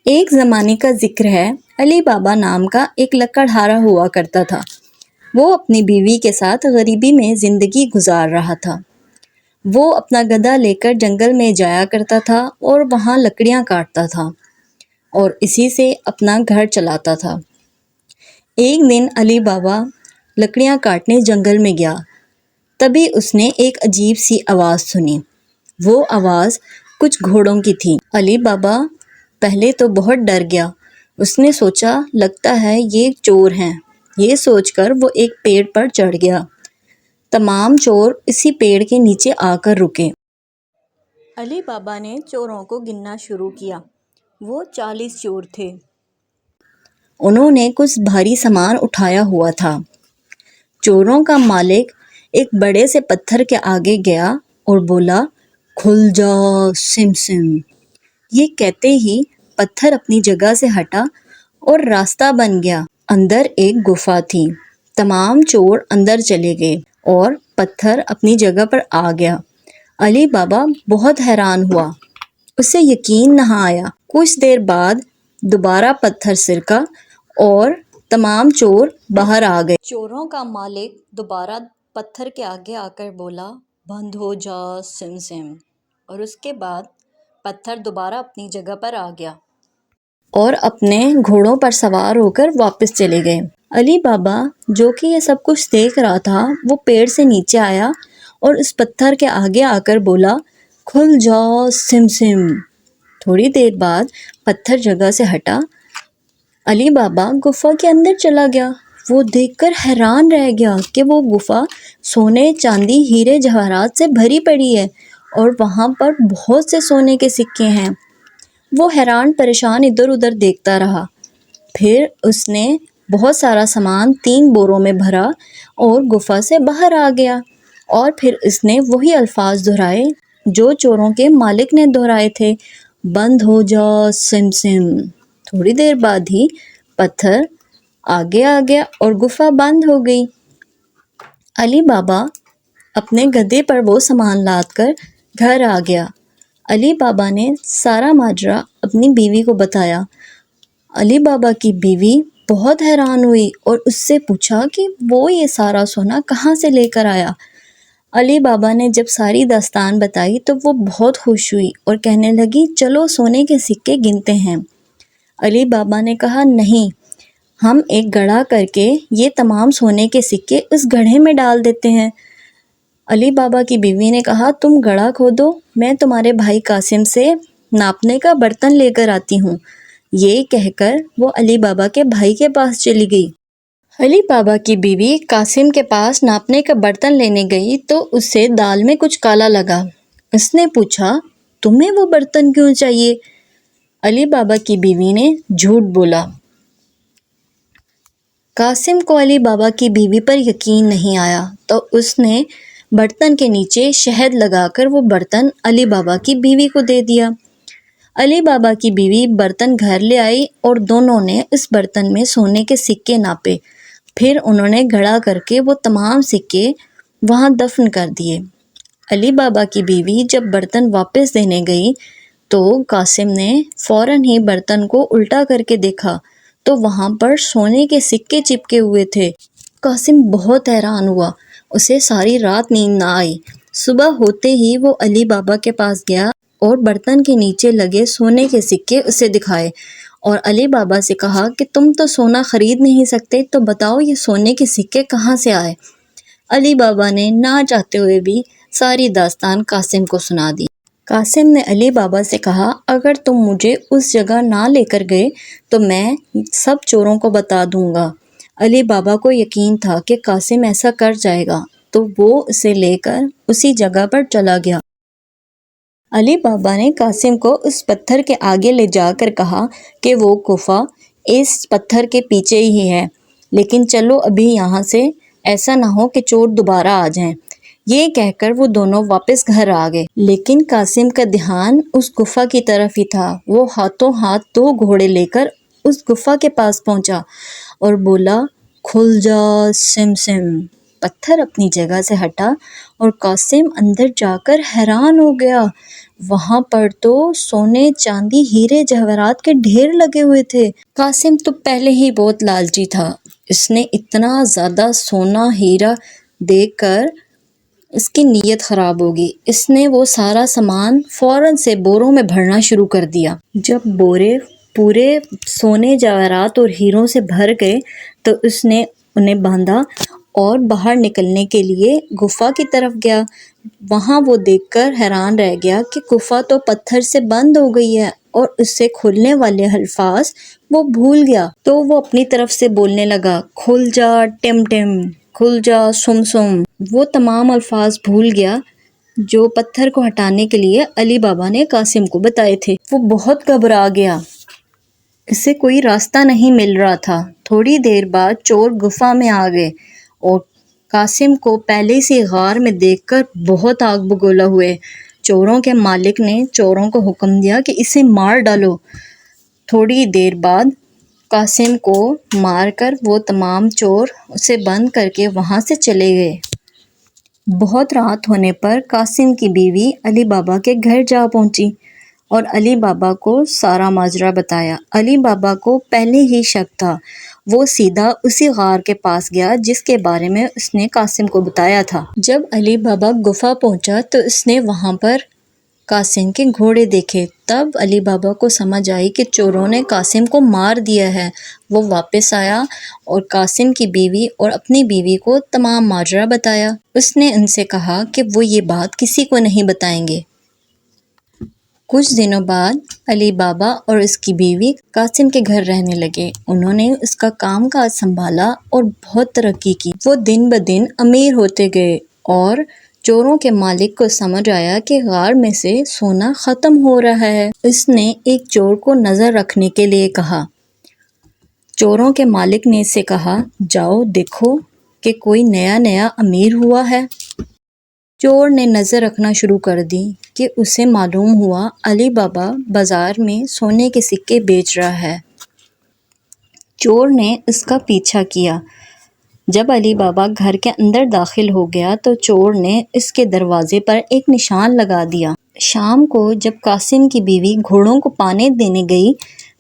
ایک زمانے کا ذکر ہے، علی بابا نام کا ایک لکڑہارا ہوا کرتا تھا۔ وہ اپنی بیوی کے ساتھ غریبی میں زندگی گزار رہا تھا۔ وہ اپنا گدھا لے کر جنگل میں جایا کرتا تھا اور وہاں لکڑیاں کاٹتا تھا اور اسی سے اپنا گھر چلاتا تھا۔ ایک دن علی بابا لکڑیاں کاٹنے جنگل میں گیا، تبھی اس نے ایک عجیب سی آواز سنی۔ وہ آواز کچھ گھوڑوں کی تھی۔ علی بابا پہلے تو بہت ڈر گیا۔ اس نے سوچا لگتا ہے یہ چور ہیں۔ یہ سوچ کر وہ ایک پیڑ پر چڑھ گیا۔ تمام چور اسی پیڑ کے نیچے آ کر رکے۔ علی بابا نے چوروں کو گننا شروع کیا۔ وہ 40 چور تھے۔ انہوں نے کچھ بھاری سامان اٹھایا ہوا تھا۔ چوروں کا مالک ایک بڑے سے پتھر کے آگے گیا اور بولا، کھل جا سم سم۔ یہ کہتے ہی پتھر اپنی جگہ سے ہٹا اور راستہ بن گیا۔ اندر ایک گفا تھی۔ تمام چور اندر چلے گئے اور پتھر اپنی جگہ پر آ گیا۔ علی بابا بہت حیران ہوا۔ اسے یقین نہ آیا۔ کچھ دیر بعد دوبارہ پتھر سرکا اور تمام چور باہر آ گئے۔ چوروں کا مالک دوبارہ پتھر کے آگے آ کر بولا، بند ہو جا سم سم، اور اس کے بعد پتھر دوبارہ اپنی جگہ پر آ گیا اور اپنے گھوڑوں پر سوار ہو کر واپس چلے گئے۔ علی بابا جو کہ یہ سب کچھ دیکھ رہا تھا، وہ پیڑ سے نیچے آیا اور اس پتھر کے آگے آ کر بولا، کھل جا سم سم۔ تھوڑی دیر بعد پتھر جگہ سے ہٹا۔ علی بابا گفا کے اندر چلا گیا۔ وہ دیکھ کر حیران رہ گیا کہ وہ گفا سونے، چاندی، ہیرے جواہرات سے بھری پڑی ہے اور وہاں پر بہت سے سونے کے سکے ہیں۔ وہ حیران پریشان ادھر ادھر دیکھتا رہا۔ پھر اس نے بہت سارا سامان 3 بوروں میں بھرا اور گفا سے باہر آ گیا، اور پھر اس نے وہی الفاظ دہرائے جو چوروں کے مالک نے دہرائے تھے، بند ہو جا سم سم۔ تھوڑی دیر بعد ہی پتھر آگے آ گیا اور گفا بند ہو گئی۔ علی بابا اپنے گدھے پر وہ سامان لاد کر گھر آ گیا۔ علی بابا نے سارا ماجرا اپنی بیوی کو بتایا۔ علی بابا کی بیوی بہت حیران ہوئی اور اس سے پوچھا کہ وہ یہ سارا سونا کہاں سے لے کر آیا۔ علی بابا نے جب ساری داستان بتائی تو وہ بہت خوش ہوئی اور کہنے لگی، چلو سونے کے سکے گنتے ہیں۔ علی بابا نے کہا، نہیں، ہم ایک گڑھا کر کے یہ تمام سونے کے سکے اس گڑھے میں ڈال دیتے ہیں۔ علی بابا کی بیوی نے کہا، تم گڑھا کھودو، میں تمہارے بھائی قاسم سے ناپنے کا برتن لے کر آتی ہوں۔ یہ کہہ کر وہ علی بابا کے بھائی کے پاس چلی گئی۔ علی بابا کی بیوی قاسم کے پاس ناپنے کا برتن لینے گئی تو اسے دال میں کچھ کالا لگا۔ اس نے پوچھا، تمہیں وہ برتن کیوں چاہیے؟ علی بابا کی بیوی نے جھوٹ بولا۔ قاسم کو علی بابا کی بیوی پر یقین نہیں آیا تو اس نے برتن کے نیچے شہد لگا کر وہ برتن علی بابا کی بیوی کو دے دیا۔ علی بابا کی بیوی برتن گھر لے آئی اور دونوں نے اس برتن میں سونے کے سکے ناپے۔ پھر انہوں نے گھڑا کر کے وہ تمام سکے وہاں دفن کر دیے۔ علی بابا کی بیوی جب برتن واپس دینے گئی تو قاسم نے فوراً ہی برتن کو الٹا کر کے دیکھا تو وہاں پر سونے کے سکے چپکے ہوئے تھے۔ قاسم بہت حیران ہوا۔ اسے ساری رات نیند نہ آئی۔ صبح ہوتے ہی وہ علی بابا کے پاس گیا اور برتن کے نیچے لگے سونے کے سکے اسے دکھائے اور علی بابا سے کہا کہ تم تو سونا خرید نہیں سکتے، تو بتاؤ یہ سونے کے سکے کہاں سے آئے؟ علی بابا نے نہ چاہتے ہوئے بھی ساری داستان قاسم کو سنا دی۔ قاسم نے علی بابا سے کہا، اگر تم مجھے اس جگہ نہ لے کر گئے تو میں سب چوروں کو بتا دوں گا۔ علی بابا کو یقین تھا کہ قاسم ایسا کر جائے گا، تو وہ اسے لے کر اسی جگہ پر چلا گیا۔ علی بابا نے قاسم کو اس پتھر کے آگے لے جا کر کہا کہ وہ گفا اس پتھر کے پیچھے ہی ہے، لیکن چلو ابھی یہاں سے، ایسا نہ ہو کہ چور دوبارہ آ جائیں۔ یہ کہہ کر وہ دونوں واپس گھر آ گئے، لیکن قاسم کا دھیان اس گفا کی طرف ہی تھا۔ وہ ہاتھوں ہاتھ 2 گھوڑے لے کر اس گفا کے پاس پہنچا اور بولا، کھل جا سم سم۔ پتھر اپنی جگہ سے ہٹا اور قاسم اندر جا کر حیران ہو گیا۔ وہاں پر تو سونے چاندی ہیرے جواہرات کے ڈھیر لگے ہوئے تھے۔ قاسم تو پہلے ہی بہت لالچی تھا، اس نے اتنا زیادہ سونا ہیرا دیکھ کر اس کی نیت خراب ہوگی۔ اس نے وہ سارا سامان فوراً سے بوروں میں بھرنا شروع کر دیا۔ جب بورے پورے سونے جواہرات اور ہیروں سے بھر گئے تو اس نے انہیں باندھا اور باہر نکلنے کے لیے گفا کی طرف گیا۔ وہاں وہ دیکھ کر حیران رہ گیا کہ گفا تو پتھر سے بند ہو گئی ہے اور اس سے کھلنے والے الفاظ وہ بھول گیا، تو وہ اپنی طرف سے بولنے لگا، کھل جا ٹم ٹم، کھل جا سم سم۔ وہ تمام الفاظ بھول گیا جو پتھر کو ہٹانے کے لیے علی بابا نے قاسم کو بتائے تھے۔ وہ بہت گھبرا گیا، اسے کوئی راستہ نہیں مل رہا تھا۔ تھوڑی دیر بعد چور گفا میں آ گئے اور قاسم کو پہلے سے غار میں دیکھ کر بہت آگ بگولا ہوئے۔ چوروں کے مالک نے چوروں کو حکم دیا کہ اسے مار ڈالو۔ تھوڑی دیر بعد قاسم کو مار کر وہ تمام چور اسے بند کر کے وہاں سے چلے گئے۔ بہت رات ہونے پر قاسم کی بیوی علی بابا کے گھر جا پہنچی اور علی بابا کو سارا ماجرا بتایا۔ علی بابا کو پہلے ہی شک تھا، وہ سیدھا اسی غار کے پاس گیا جس کے بارے میں اس نے قاسم کو بتایا تھا۔ جب علی بابا گفا پہنچا تو اس نے وہاں پر قاسم کے گھوڑے دیکھے۔ تب علی بابا کو سمجھ آئی کہ چوروں نے قاسم کو مار دیا ہے۔ وہ واپس آیا اور قاسم کی بیوی اور اپنی بیوی کو تمام ماجرا بتایا۔ اس نے ان سے کہا کہ وہ یہ بات کسی کو نہیں بتائیں گے۔ کچھ دنوں بعد علی بابا اور اس کی بیوی قاسم کے گھر رہنے لگے۔ انہوں نے اس کا کام کاج سنبھالا اور بہت ترقی کی۔ وہ دن بدن امیر ہوتے گئے اور چوروں کے مالک کو سمجھ آیا کہ غار میں سے سونا ختم ہو رہا ہے۔ اس نے ایک چور کو نظر رکھنے کے لیے کہا۔ چوروں کے مالک نے اس سے کہا، جاؤ دیکھو کہ کوئی نیا امیر ہوا ہے۔ چور نے نظر رکھنا شروع کر دی کہ اسے معلوم ہوا علی بابا بازار میں سونے کے سکے بیچ رہا ہے۔ چور نے اس کا پیچھا کیا۔ جب علی بابا گھر کے اندر داخل ہو گیا تو چور نے اس کے دروازے پر ایک نشان لگا دیا۔ شام کو جب قاسم کی بیوی گھوڑوں کو پانی دینے گئی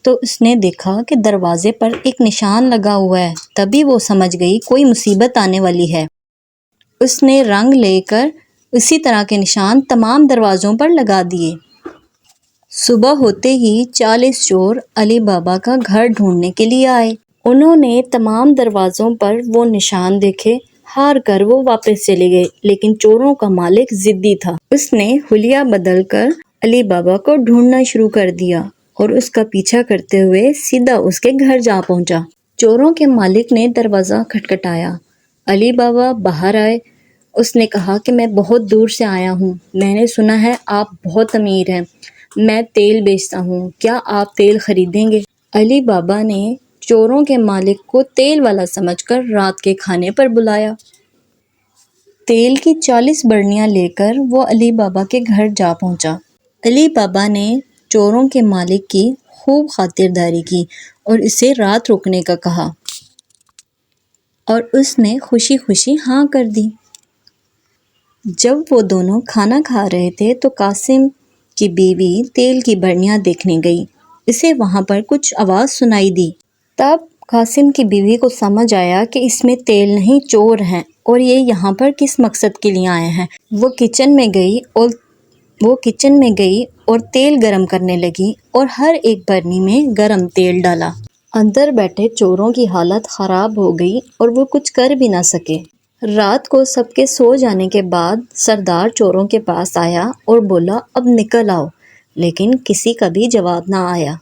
تو اس نے دیکھا کہ دروازے پر ایک نشان لگا ہوا ہے۔ تبھی وہ سمجھ گئی کوئی مصیبت آنے والی ہے۔ اس نے رنگ لے کر اسی طرح کے نشان تمام دروازوں پر لگا دیے۔ صبح ہوتے ہی 40 چور علی بابا کا گھر ڈھونڈنے کے لیے آئے۔ انہوں نے تمام دروازوں پر وہ نشان دیکھے، ہار کر وہ واپس چلے گئے، لیکن چوروں کا مالک ضدی تھا۔ اس نے حلیہ بدل کر علی بابا کو ڈھونڈنا شروع کر دیا اور اس کا پیچھا کرتے ہوئے سیدھا اس کے گھر جا پہنچا۔ چوروں کے مالک نے دروازہ کھٹکھٹایا۔ علی بابا باہر آئے۔ اس نے کہا کہ میں بہت دور سے آیا ہوں، میں نے سنا ہے آپ بہت امیر ہیں، میں تیل بیچتا ہوں، کیا آپ تیل خریدیں گے؟ علی بابا نے چوروں کے مالک کو تیل والا سمجھ کر رات کے کھانے پر بلایا۔ تیل کی 40 برنیاں لے کر وہ علی بابا کے گھر جا پہنچا۔ علی بابا نے چوروں کے مالک کی خوب خاطرداری کی اور اسے رات رکنے کا کہا اور اس نے خوشی خوشی ہاں کر دی۔ جب وہ دونوں کھانا کھا رہے تھے تو قاسم کی بیوی تیل کی برنیاں دیکھنے گئی۔ اسے وہاں پر کچھ آواز سنائی دی۔ تب قاسم کی بیوی کو سمجھ آیا کہ اس میں تیل نہیں چور ہیں اور یہ یہاں پر کس مقصد کے لیے آئے ہیں۔ وہ کچن میں گئی اور تیل گرم کرنے لگی اور ہر ایک برنی میں گرم تیل ڈالا۔ اندر بیٹھے چوروں کی حالت خراب ہو گئی اور وہ کچھ کر بھی نہ سکے۔ رات کو سب کے سو جانے کے بعد سردار چوروں کے پاس آیا اور بولا، اب نکل آؤ، لیکن کسی کا بھی جواب نہ آیا۔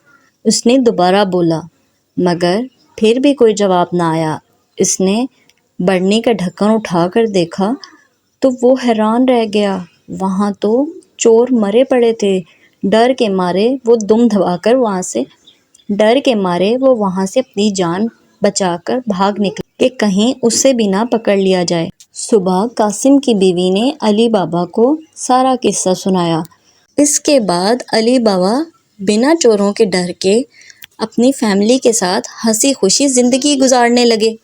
اس نے دوبارہ بولا مگر پھر بھی کوئی جواب نہ آیا۔ اس نے برنی کا ڈھکن اٹھا کر دیکھا تو وہ حیران رہ گیا، وہاں تو چور مرے پڑے تھے۔ ڈر کے مارے وہ دم دبا کر وہاں سے اپنی جان بچا کر بھاگ نکلے کہ کہیں اسے بھی نہ پکڑ لیا جائے۔ صبح قاسم کی بیوی نے علی بابا کو سارا قصہ سنایا۔ اس کے بعد علی بابا بنا چوروں کے ڈر کے اپنی فیملی کے ساتھ ہنسی خوشی زندگی گزارنے لگے۔